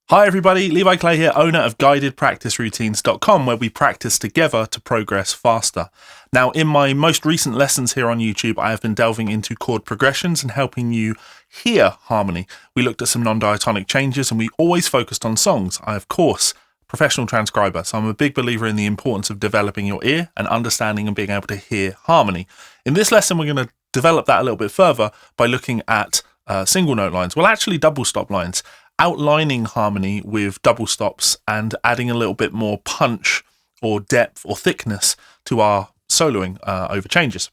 Hi everybody, Levi Clay here, owner of guidedpracticeroutines.com, where we practice together to progress faster. Now, in my most recent lessons here on YouTube, I have been delving into chord progressions and helping you hear harmony. We looked at some non-diatonic changes and we always focused on songs. I, of course, professional transcriber, so I'm a big believer in the importance of developing your ear and understanding and being able to hear harmony. In this lesson, we're going to develop that a little bit further by looking at single note lines, well actually double stop lines, outlining harmony with double stops and adding a little bit more punch or depth or thickness to our soloing over changes.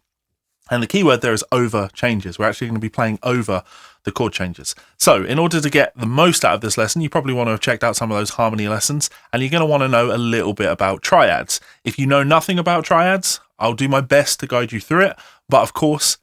And the key word there is over changes. We're actually going to be playing over the chord changes. So in order to get the most out of this lesson, you probably want to have checked out some of those harmony lessons, and you're going to want to know a little bit about triads. If you know nothing about triads, I'll do my best to guide you through it. But of course,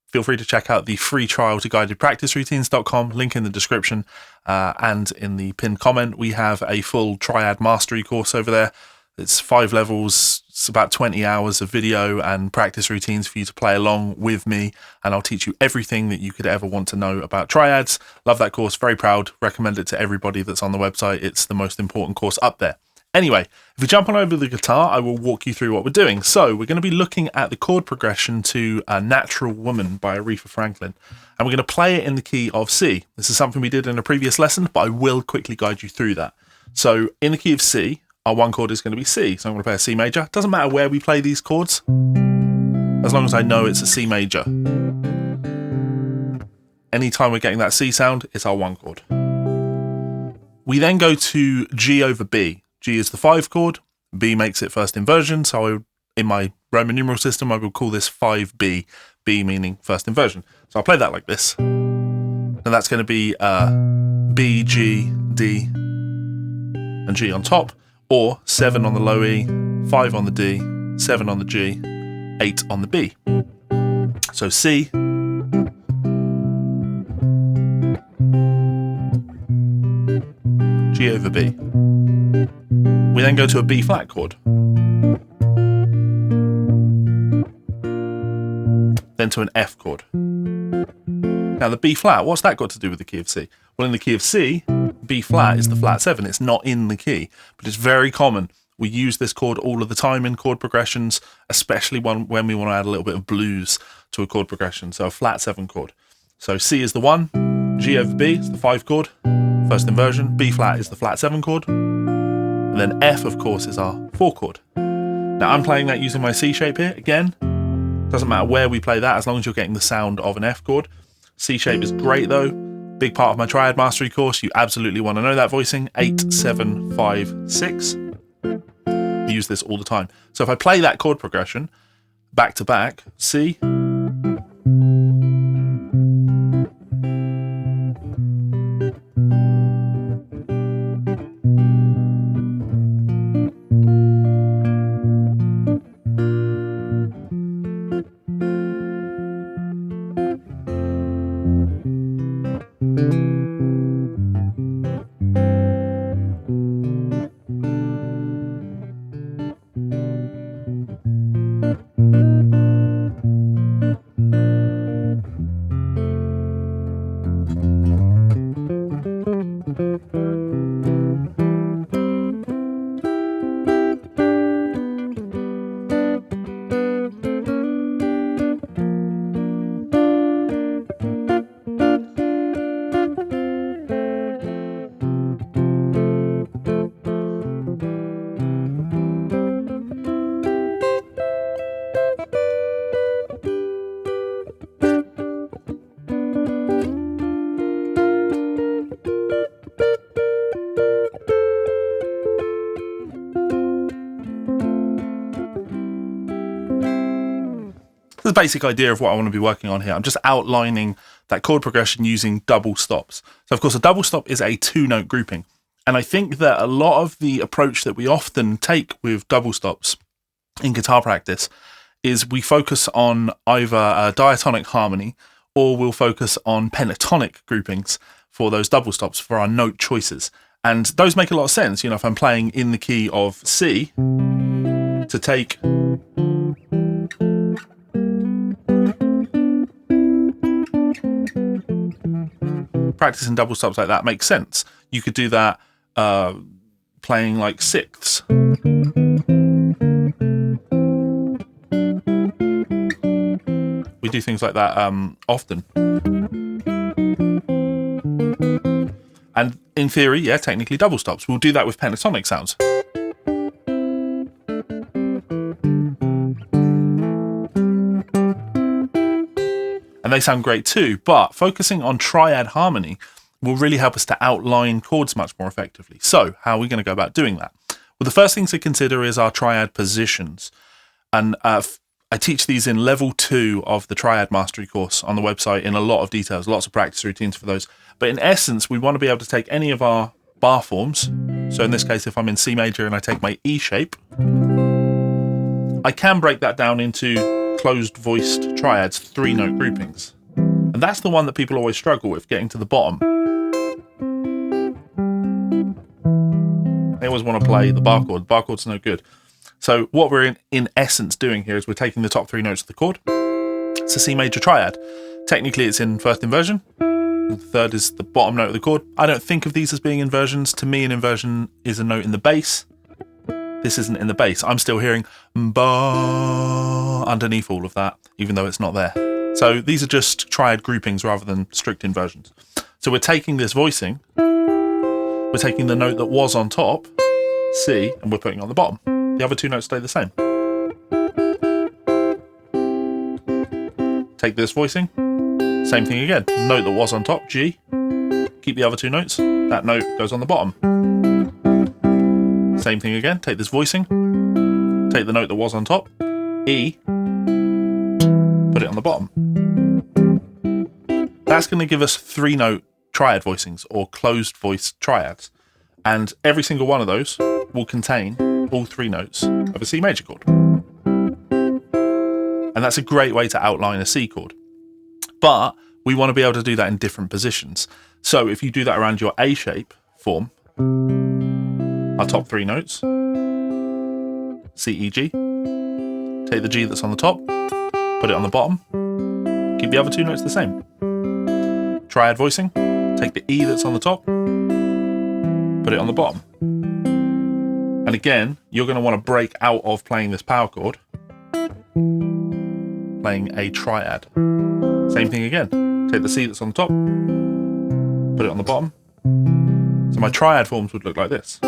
feel free to check out the free trial to guidedpracticeroutines.com, link in the description and in the pinned comment. We have a full triad mastery course over there. It's 5 levels, it's about 20 hours of video and practice routines for you to play along with me, and I'll teach you everything that you could ever want to know about triads. Love that course, very proud, recommend it to everybody that's on the website. It's the most important course up there. Anyway, if we jump on over the guitar, I will walk you through what we're doing. So we're going to be looking at the chord progression to Natural Woman by Aretha Franklin, and we're going to play it in the key of C. This is something we did in a previous lesson, but I will quickly guide you through that. So in the key of C, our one chord is going to be C. So I'm going to play a C major. Doesn't matter where we play these chords, as long as I know it's a C major. Anytime we're getting that C sound, it's our one chord. We then go to G over B. G is the 5 chord, B makes it first inversion, so in my Roman numeral system I will call this 5B, B meaning first inversion. So I'll play that like this, and that's going to be B, G, D, and G on top, or 7 on the low E, 5 on the D, 7 on the G, 8 on the B. So C, G over B. We then go to a B flat chord, then to an F chord. Now the B flat, what's that got to do with the key of C? Well, in the key of C, B flat is the flat 7. It's not in the key, but it's very common. We use this chord all of the time in chord progressions, especially when we want to add a little bit of blues to a chord progression. So a flat 7 chord. So C is the 1, G over B is the 5 chord, first inversion, B flat is the flat 7 chord, and then F, of course, is our 4 chord. Now I'm playing that using my C shape here. Again, doesn't matter where we play that as long as you're getting the sound of an F chord. C shape is great though. Big part of my triad mastery course. You absolutely want to know that voicing. 8, 7, 5, 6. We use this all the time. So if I play that chord progression back to back, C, the basic idea of what I want to be working on here. I'm just outlining that chord progression using double stops. So of course a double stop is a 2-note grouping, and I think that a lot of the approach that we often take with double stops in guitar practice is we focus on either a diatonic harmony or we'll focus on pentatonic groupings for those double stops for our note choices. And those make a lot of sense. You know, if I'm playing in the key of C, to take practicing double stops like that makes sense. You could do that playing like sixths. We do things like that often. And in theory, yeah, technically double stops. We'll do that with pentatonic sounds. And they sound great too, but focusing on triad harmony will really help us to outline chords much more effectively. So how are we going to go about doing that? Well, the first thing to consider is our triad positions. And I teach these in level 2 of the Triad Mastery course on the website in a lot of details, lots of practice routines for those. But in essence, we want to be able to take any of our bar forms. So in this case, if I'm in C major and I take my E shape, I can break that down into closed voiced triads, 3-note groupings. And that's the one that people always struggle with, getting to the bottom. They always want to play the bar chord. The bar chord's no good. So what we're in essence doing here is we're taking the top 3 notes of the chord. It's a C major triad. Technically it's in first inversion. The third is the bottom note of the chord. I don't think of these as being inversions. To me, an inversion is a note in the bass. This isn't in the bass. I'm still hearing ba underneath all of that, even though it's not there. So these are just triad groupings rather than strict inversions. So we're taking this voicing, we're taking the note that was on top, C, and we're putting it on the bottom. The other 2 notes stay the same. Take this voicing, same thing again. Note that was on top, G. Keep the other 2 notes. That note goes on the bottom. Same thing again. Take this voicing, take the note that was on top, E, put it on the bottom. That's going to give us 3-note triad voicings or closed voice triads. And every single one of those will contain all 3 notes of a C major chord. And that's a great way to outline a C chord. But we want to be able to do that in different positions. So if you do that around your A shape form, our top 3 notes, C, E, G, take the G that's on the top, put it on the bottom, keep the other 2 notes the same. Triad voicing, take the E that's on the top, put it on the bottom. And again, you're going to want to break out of playing this power chord, playing a triad. Same thing again. Take the C that's on the top, put it on the bottom. So my triad forms would look like this.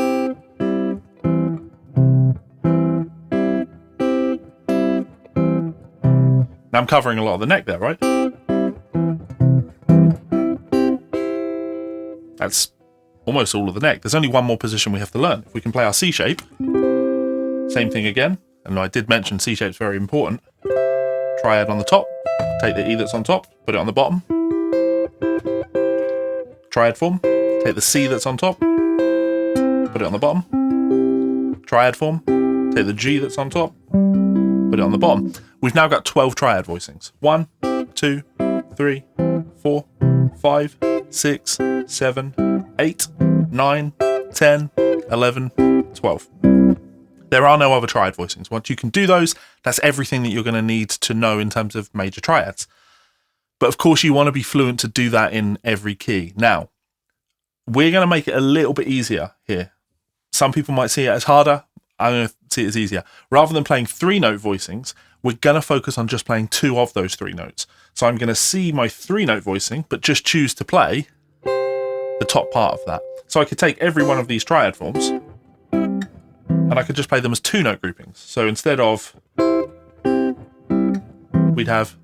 Now I'm covering a lot of the neck there, right? That's almost all of the neck. There's only one more position we have to learn. If we can play our C shape, same thing again. And I did mention C shape's very important. Triad on the top, take the E that's on top, put it on the bottom. Triad form, take the C that's on top, put it on the bottom. Triad form, take the G that's on top, put it on the bottom. We've now got 12 triad voicings. 1, 2, 3, 4, 5, 6, 7, 8, 9, 10, 11, 12. There are no other triad voicings. Once you can do those, that's everything that you're going to need to know in terms of major triads. But of course, you want to be fluent to do that in every key. Now, we're going to make it a little bit easier here. Some people might see it as harder. I'm going to see it as easier. Rather than playing 3-note voicings, we're going to focus on just playing 2 of those 3 notes. So I'm going to see my 3-note voicing, but just choose to play the top part of that. So I could take every one of these triad forms and I could just play them as 2-note groupings. So instead of, we'd have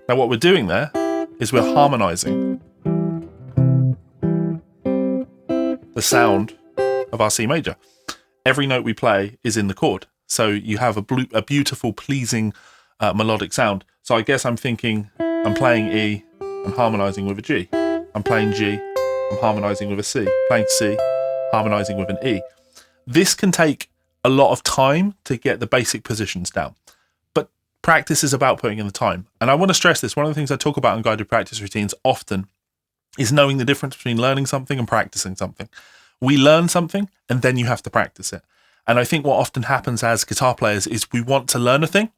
now what we're doing there is we're harmonizing the sound of our C major. Every note we play is in the chord. So you have a beautiful, pleasing melodic sound. So I guess I'm thinking I'm playing E, I'm harmonizing with a G. I'm playing G, I'm harmonizing with a C. Playing C, harmonizing with an E. This can take a lot of time to get the basic positions down. But practice is about putting in the time. And I want to stress this. One of the things I talk about in guided practice routines often is knowing the difference between learning something and practicing something. We learn something and then you have to practice it. And I think what often happens as guitar players is we want to learn a thing,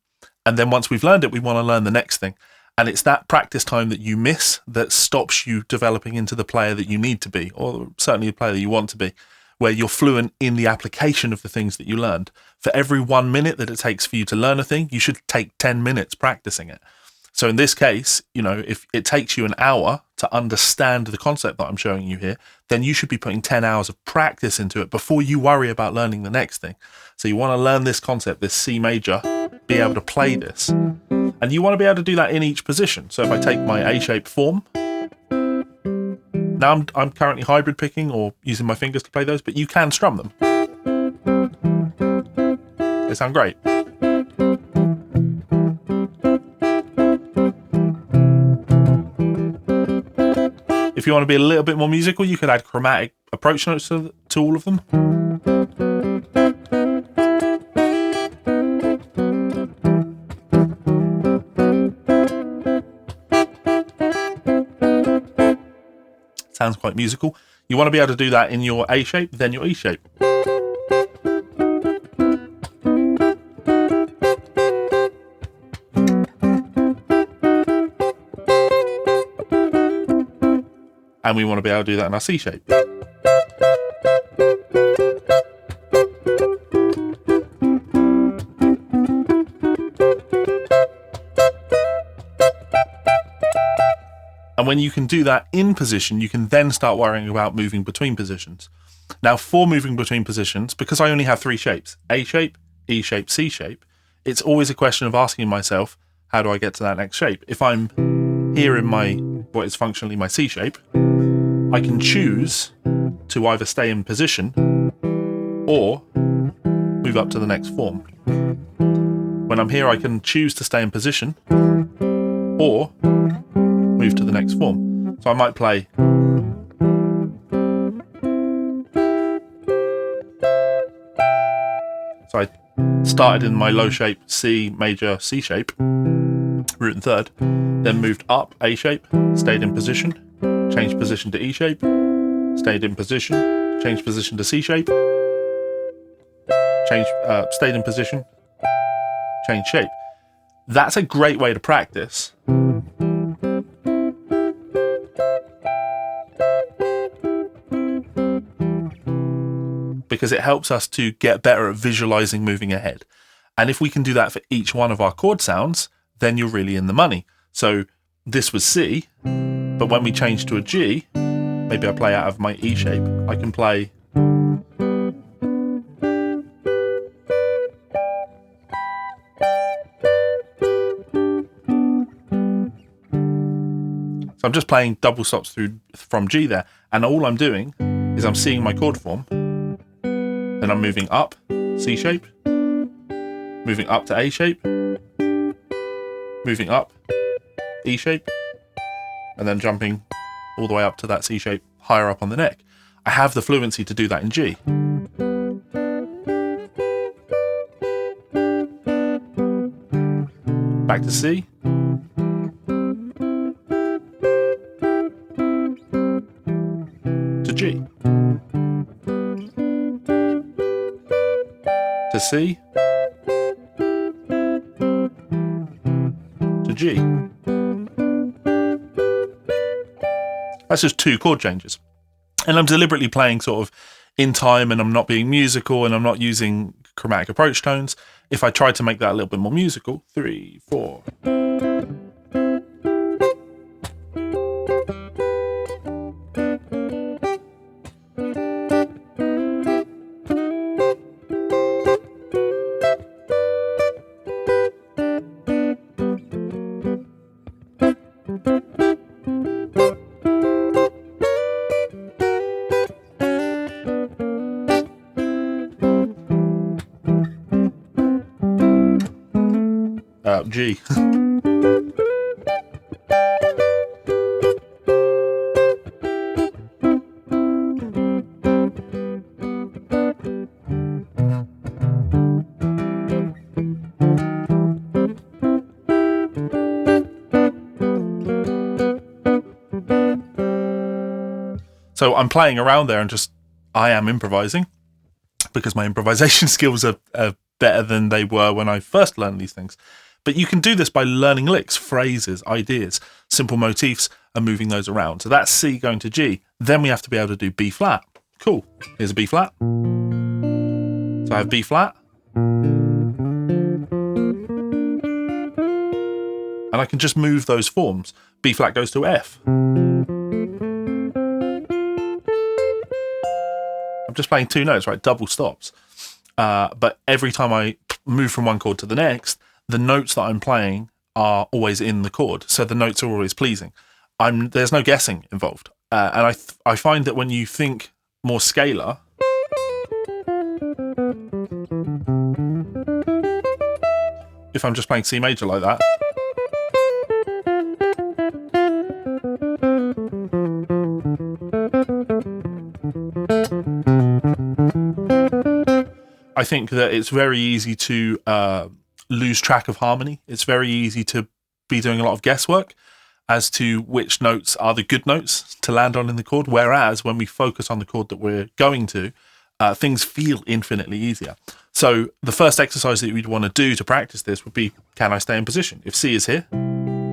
and then once we've learned it, we want to learn the next thing. And it's that practice time that you miss that stops you developing into the player that you need to be, or certainly the player that you want to be, where you're fluent in the application of the things that you learned. For every 1 minute that it takes for you to learn a thing, you should take 10 minutes practicing it. So in this case, if it takes you an hour to understand the concept that I'm showing you here, then you should be putting 10 hours of practice into it before you worry about learning the next thing. So you want to learn this concept, this C major, be able to play this. And you want to be able to do that in each position. So if I take my A-shaped form, now I'm currently hybrid picking or using my fingers to play those, but you can strum them. They sound great. If you want to be a little bit more musical, you could add chromatic approach notes to all of them. Sounds quite musical. You want to be able to do that in your A shape, then your E shape. And we want to be able to do that in our C shape. And when you can do that in position, you can then start worrying about moving between positions. Now, for moving between positions, because I only have 3 shapes, A shape, E shape, C shape, it's always a question of asking myself, how do I get to that next shape? If I'm here in what is functionally my C shape, I can choose to either stay in position or move up to the next form. When I'm here, I can choose to stay in position or move to the next form. So I might play so I started in my low shape C major C shape, root and third, then moved up A shape, stayed in position, changed position to E shape, stayed in position, changed position to C shape, stayed in position, changed shape. That's a great way to practice. Because it helps us to get better at visualizing moving ahead. And if we can do that for each one of our chord sounds, then you're really in the money. So this was C, but when we change to a G, maybe I play out of my E shape, I can play so I'm just playing double stops from G there, and all I'm doing is I'm seeing my chord form. Then I'm moving up, C shape, moving up to A shape, moving up, E shape, and then jumping all the way up to that C shape higher up on the neck. I have the fluency to do that in G. Back to C. To G. To C, to G. That's just 2 chord changes. And I'm deliberately playing sort of in time, and I'm not being musical, and I'm not using chromatic approach tones. If I tried to make that a little bit more musical, 3, 4. G. So I'm playing around there and I am improvising because my improvisation skills are better than they were when I first learned these things. But you can do this by learning licks, phrases, ideas, simple motifs, and moving those around. So that's C going to G. Then we have to be able to do B flat. Cool. Here's a B flat. So I have B flat. And I can just move those forms. B flat goes to F. I'm just playing two notes, right? Double stops. But every time I move from one chord to the next, the notes that I'm playing are always in the chord. So the notes are always pleasing. There's no guessing involved. And I find that when you think more scalar, if I'm just playing C major like that, I think that it's very easy to lose track of harmony. It's very easy to be doing a lot of guesswork as to which notes are the good notes to land on in the chord, whereas when we focus on the chord that we're going to, things feel infinitely easier. So the first exercise that we'd want to do to practice this would be, can I stay in position? If C is here,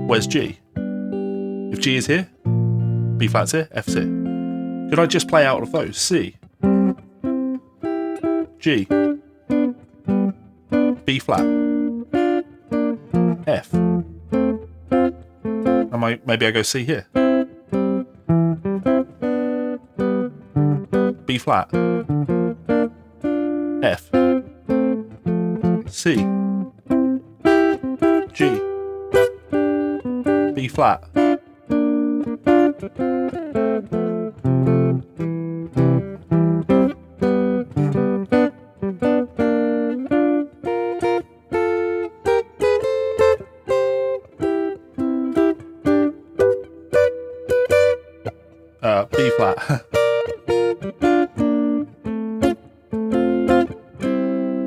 where's G? If G is here, B flat's here, F's here. Could I just play out of those? C, G, B flat, F. Maybe I go C here. B flat, F, C, G, B flat. B flat.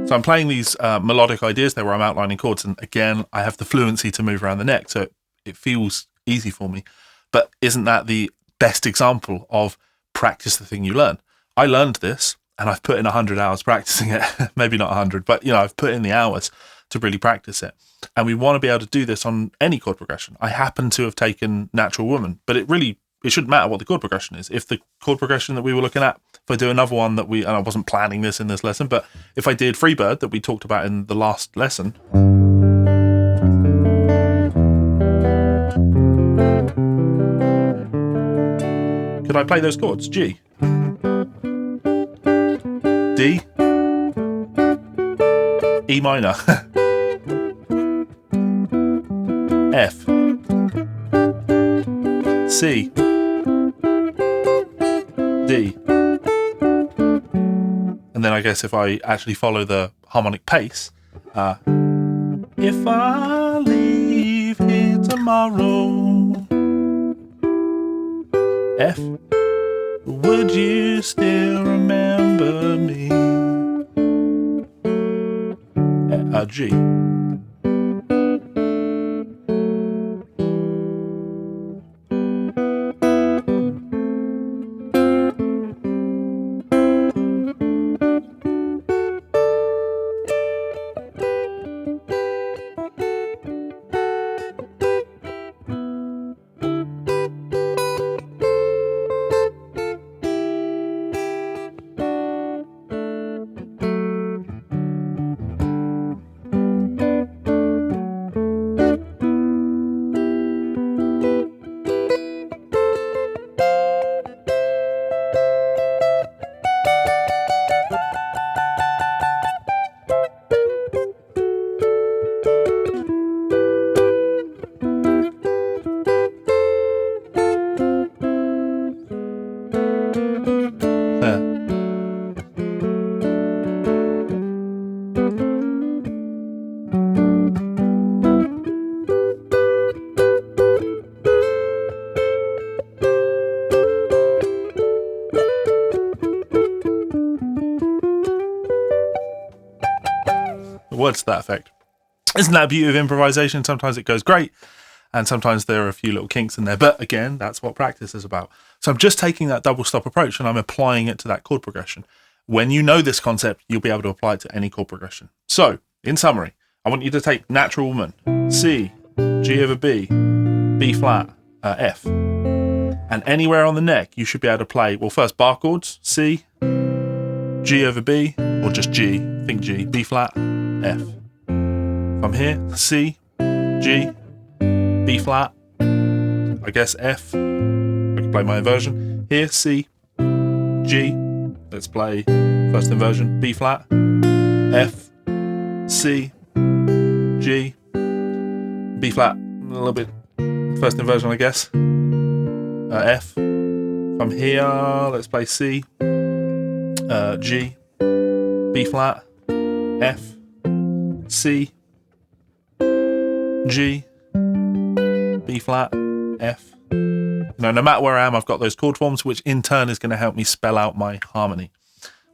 So I'm playing these melodic ideas there where I'm outlining chords, and again, I have the fluency to move around the neck, so it feels easy for me. But isn't that the best example of practice the thing you learn? I learned this, and I've put in 100 hours practicing it. Maybe not 100, but I've put in the hours to really practice it. And we want to be able to do this on any chord progression. I happen to have taken Natural Woman, but it shouldn't matter what the chord progression is. If the chord progression that we were looking at, if I do another one and I wasn't planning this in this lesson, but if I did Freebird that we talked about in the last lesson, could I play those chords? G, D, E minor, F, C, D. And then I guess if I actually follow the harmonic pace, if I leave here tomorrow, F, would you still remember me? G. Words to that effect. Isn't that a beauty of improvisation? Sometimes it goes great, and sometimes there are a few little kinks in there. But again, that's what practice is about. So I'm just taking that double stop approach and I'm applying it to that chord progression. When you know this concept, you'll be able to apply it to any chord progression. So, in summary, I want you to take natural woman, C, G over B, B flat, F. And anywhere on the neck, you should be able to play, well, first bar chords, C, G over B, or just G, think G, B flat, F. From here, C, G, B flat, I guess F. I can play my inversion. Here, C, G, let's play first inversion, B flat, F, C, G, B flat, a little bit first inversion, I guess, F. From here, let's play C, G, B flat, F, C, G, B flat, F. No matter where I am, I've got those chord forms, which in turn is going to help me spell out my harmony.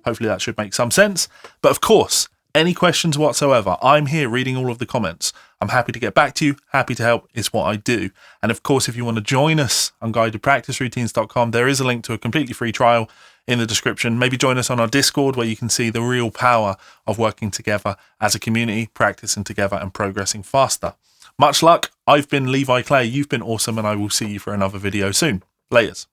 Hopefully that should make some sense. But of course, any questions whatsoever, I'm here reading all of the comments. I'm happy to get back to you, happy to help, it's what I do. And of course, if you want to join us on guidedpracticeroutines.com, there is a link to a completely free trial in the description. Maybe join us on our Discord, where you can see the real power of working together as a community, practicing together and progressing faster. Much luck. I've been Levi Clay, you've been awesome, and I will see you for another video soon. Laters.